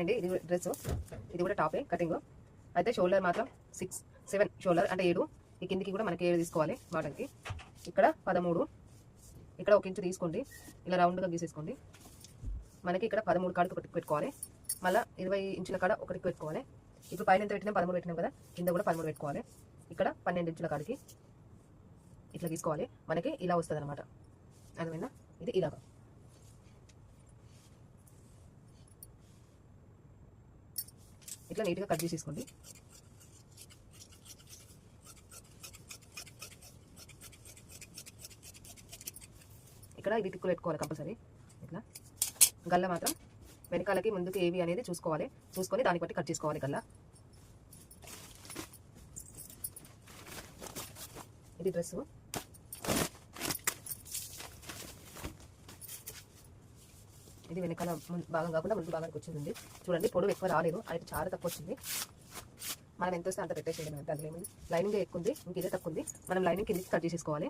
అండి ఇది డ్రెస్, ఇది కూడా టాపే కటింగ్. అయితే షోల్డర్ మాత్రం 6, 7 షోల్డర్ అంటే 7. ఈ కిందికి కూడా మనకి 7 తీసుకోవాలి బాటంకి. ఇక్కడ 13, ఇక్కడ 1 ఇంచు తీసుకోండి, ఇలా రౌండ్గా గీసేసుకోండి. మనకి ఇక్కడ 13 కాడికి ఒకటి పెట్టుకోవాలి, మళ్ళీ 20 ఇంచుల కాడ ఒకటికి పెట్టుకోవాలి. ఇప్పుడు పైన ఎంత పెట్టినాం 13 పెట్టినాం కదా, కింద కూడా 13 పెట్టుకోవాలి. ఇక్కడ 12 ఇంచుల కాడికి ఇట్లా తీసుకోవాలి. మనకి ఇలా వస్తుంది అనమాట. అర్థమైందా? ఇది ఇలాగా ఇట్లా నీట్గా కట్ చేసేసుకోండి. ఇక్కడ ఇది టిక్కులు పెట్టుకోవాలి కంపల్సరీ. ఇట్లా గల్ల మాత్రం వెనకాలకి ముందుకు ఏవి అనేది చూసుకోవాలి, చూసుకొని దాన్ని బట్టి కట్ చేసుకోవాలి గల్ల. ఇది డ్రెస్, ఇది వెనకాల భాగం కాకుండా ముందు భాగానికి వచ్చింది. చూడండి పొడవు ఎక్కువ రాలేదు, అయితే చాలా తక్కువ వచ్చింది. మనం ఎంత వస్తే అంత పెట్టేసేయడం అంటే అందులో ఏమైంది, లైనింగ్ ఎక్కువ ఉంది, ఇంక ఇదే తక్కువ ఉంది. మనం లైనింగ్ కిందకి కట్ చేసేసుకోవాలి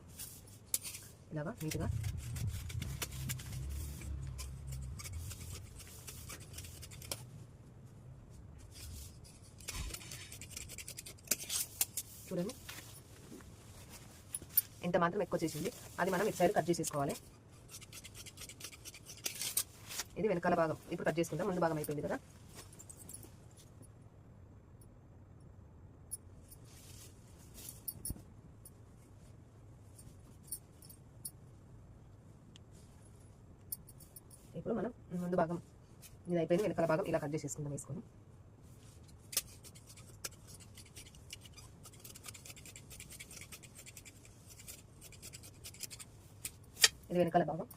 ఇలాగా నీట్గా. చూడండి ఇంత మాత్రం ఎక్కువ చేసింది, అది మనం ఇటు సైడ్ కట్ చేసేసుకోవాలి. ఇది వెనకాల భాగం ఇప్పుడు కట్ చేసుకుంటాం, ముందు భాగం అయిపోయింది కదా. ఇప్పుడు మనం ముందు భాగం ఇది అయిపోయింది, వెనకాల భాగం ఇలా కట్ చేసేసుకుందాం వేసుకొని. ఇది వెనకాల భాగం,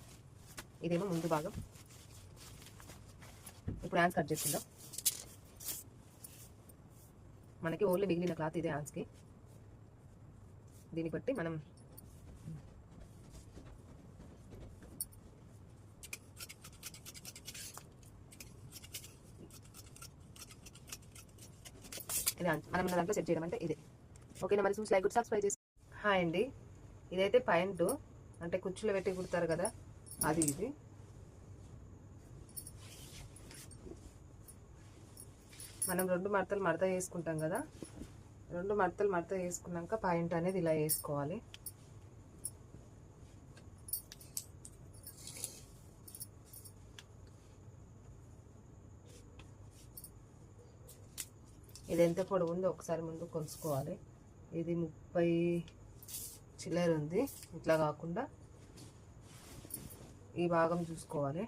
ఇదేమో ముందు భాగం. ఇప్పుడు హ్యాండ్స్ కట్ చేసుకుందాం. మనకి ఓన్లీ మిగిలిన క్లాత్ ఇదే హ్యాండ్స్కి. దీన్ని బట్టి మనం ఇది మనం దాంట్లో సెట్ చేయడం అంటే ఇదే. ఓకేనా? మరి చూసి లైక్ గుడ్ సబ్స్క్రైబ్ చేసి. హాయ్ అండి, ఇదైతే ప్యాంటు అంటే కుచ్చులు పెట్టి కుడతారు కదా, అది ఇది. మనం 2 మడతలు మడత వేసుకుంటాం కదా, 2 మడతలు మడత వేసుకున్నాక పాయింట్ అనేది ఇలా వేసుకోవాలి. ఇది ఎంత పొడవు ఉందో ఒకసారి ముందు కొలుసుకోవాలి. ఇది 30 చిల్లర ఉంది, ఇట్లా కాకుండా ఈ భాగం చూసుకోవాలి.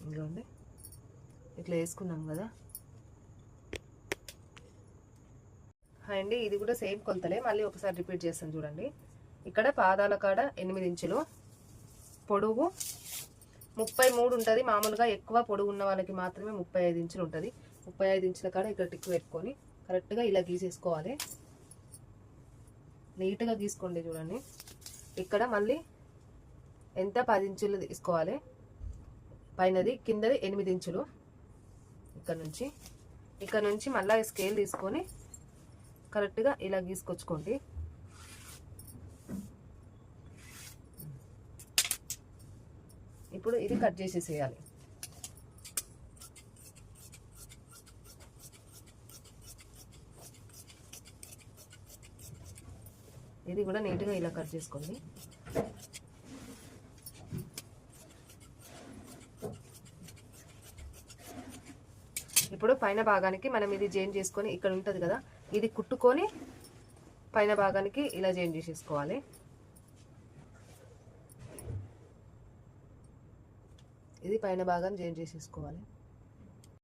ఇంకోండి ఇట్లా వేసుకున్నాం కదా. అండి ఇది కూడా సేమ్ కొలతలే, మళ్ళీ ఒకసారి రిపీట్ చేస్తాను చూడండి. ఇక్కడ పాదాల కాడ 8 ఇంచులు పొడవు, 33 ఉంటుంది. మామూలుగా ఎక్కువ పొడవు ఉన్న వాళ్ళకి మాత్రమే 35 ఇంచులు ఉంటుంది. 35 ఇంచుల కాడ ఇక్కడ టిక్ పెట్టుకొని కరెక్ట్గా ఇలా గీసేసుకోవాలి. నీట్గా గీసుకోండి చూడండి. ఇక్కడ మళ్ళీ ఎంత 10 ఇంచులు తీసుకోవాలి, పైనది కిందది 8 ఇంచులు. ఇక్కడ నుంచి మళ్ళీ స్కేల్ తీసుకొని కరెక్ట్గా ఇలా గీసుకొచ్చుకోండి. ఇప్పుడు ఇది కట్ చేసేసేయాలి. ఇది కూడా నీట్గా ఇలా కట్ చేసుకోండి. ఇప్పుడు పైన భాగానికి మనం ఇది జాయిన్ చేసుకొని ఇక్కడ ఉంటుంది కదా, ఇది కుట్టుకొని పైన భాగానికి ఇలా జాయిన్ చేసేసుకోవాలి. ఇది పైన భాగాన్ని జాయిన్ చేసేసుకోవాలి.